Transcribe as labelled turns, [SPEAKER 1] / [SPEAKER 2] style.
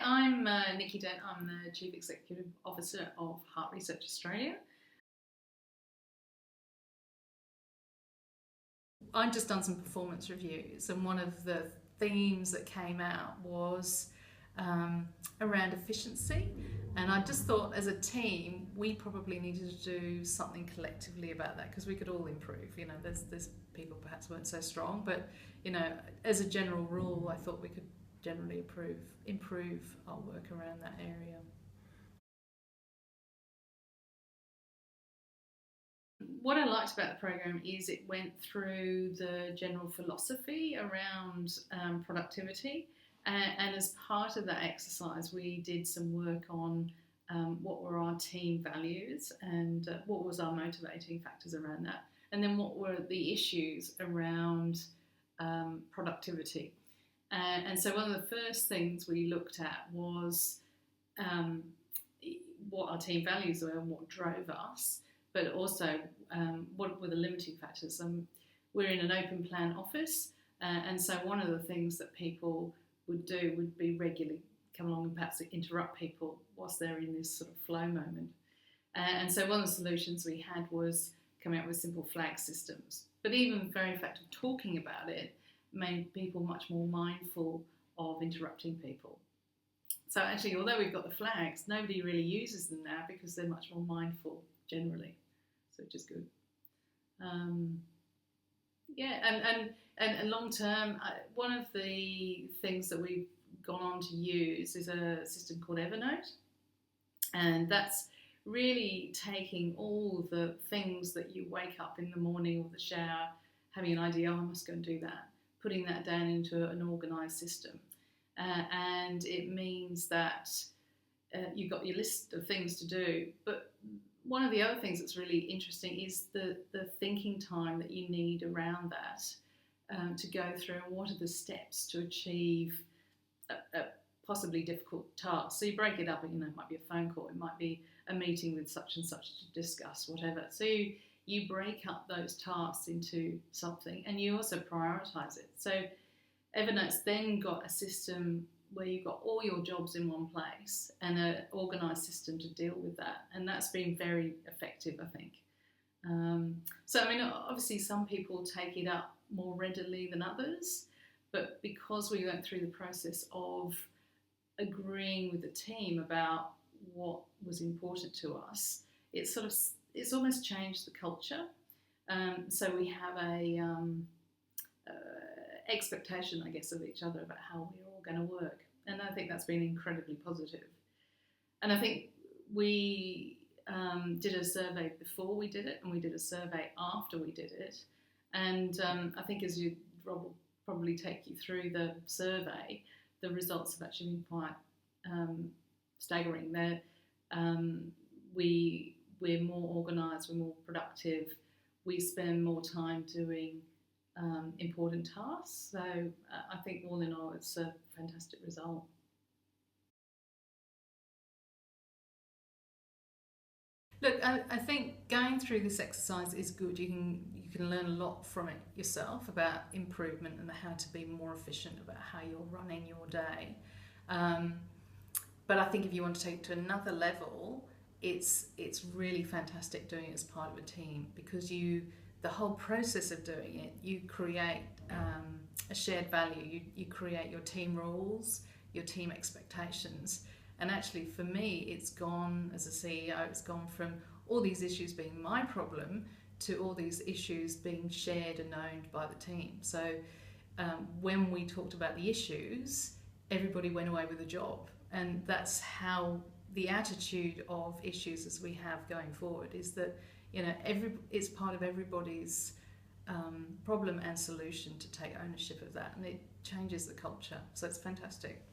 [SPEAKER 1] I'm Nicci Dent. I'm the Chief Executive Officer of Heart Research Australia. I'd just done some performance reviews, and one of the themes that came out was around efficiency. And I just thought, as a team, we probably needed to do something collectively about that, because we could all improve. There's people perhaps weren't so strong, but as a general rule, I thought we could generally improve our work around that area. What I liked about the program is it went through the general philosophy around productivity, and as part of that exercise, we did some work on what were our team values and what was our motivating factors around that, and then what were the issues around productivity. And so one of the first things we looked at was um, what our team values were and what drove us, but also what were the limiting factors. We're in an open plan office, and so one of the things that people would do would be regularly come along and perhaps interrupt people whilst they're in this sort of flow moment. And so one of the solutions we had was coming up with simple flag systems. But even the very fact of talking about it made people much more mindful of interrupting people. So actually, although we've got the flags, nobody really uses them now because they're much more mindful generally, so which is good. And long term, one of the things that we've gone on to use is a system called Evernote, and that's really taking all the things that you wake up in the morning or the shower, having an idea, oh, I must go and do that, putting that down into an organised system. And it means that you've got your list of things to do, but one of the other things that's really interesting is the thinking time that you need around that to go through, and what are the steps to achieve a possibly difficult task. So you break it up, and it might be a phone call, it might be a meeting with such and such to discuss whatever. So you break up those tasks into something, and you also prioritise it. So Evernote's then got a system where you've got all your jobs in one place and an organised system to deal with that, and that's been very effective, I think. So I mean, obviously some people take it up more readily than others, but because we went through the process of agreeing with the team about what was important to us, it's almost changed the culture. So we have a expectation, I guess, of each other about how we're all going to work, and I think that's been incredibly positive. And I think we did a survey before we did it, and we did a survey after we did it, and I think as Rob will probably take you through the survey, the results have actually been quite staggering. We're more organised, we're more productive, we spend more time doing important tasks. So I think all in all, it's a fantastic result. Look, I think going through this exercise is good. You can learn a lot from it yourself about improvement and how to be more efficient about how you're running your day. But I think if you want to take it to another level, it's really fantastic doing it as part of a team, because the whole process of doing it, you create a shared value. You create your team rules, your team expectations. And actually, for me, it's gone, as a CEO, it's gone from all these issues being my problem to all these issues being shared and owned by the team. So when we talked about the issues, everybody went away with a job. And that's how the attitude of issues as we have going forward is that, it's part of everybody's problem and solution to take ownership of that, and it changes the culture. So it's fantastic.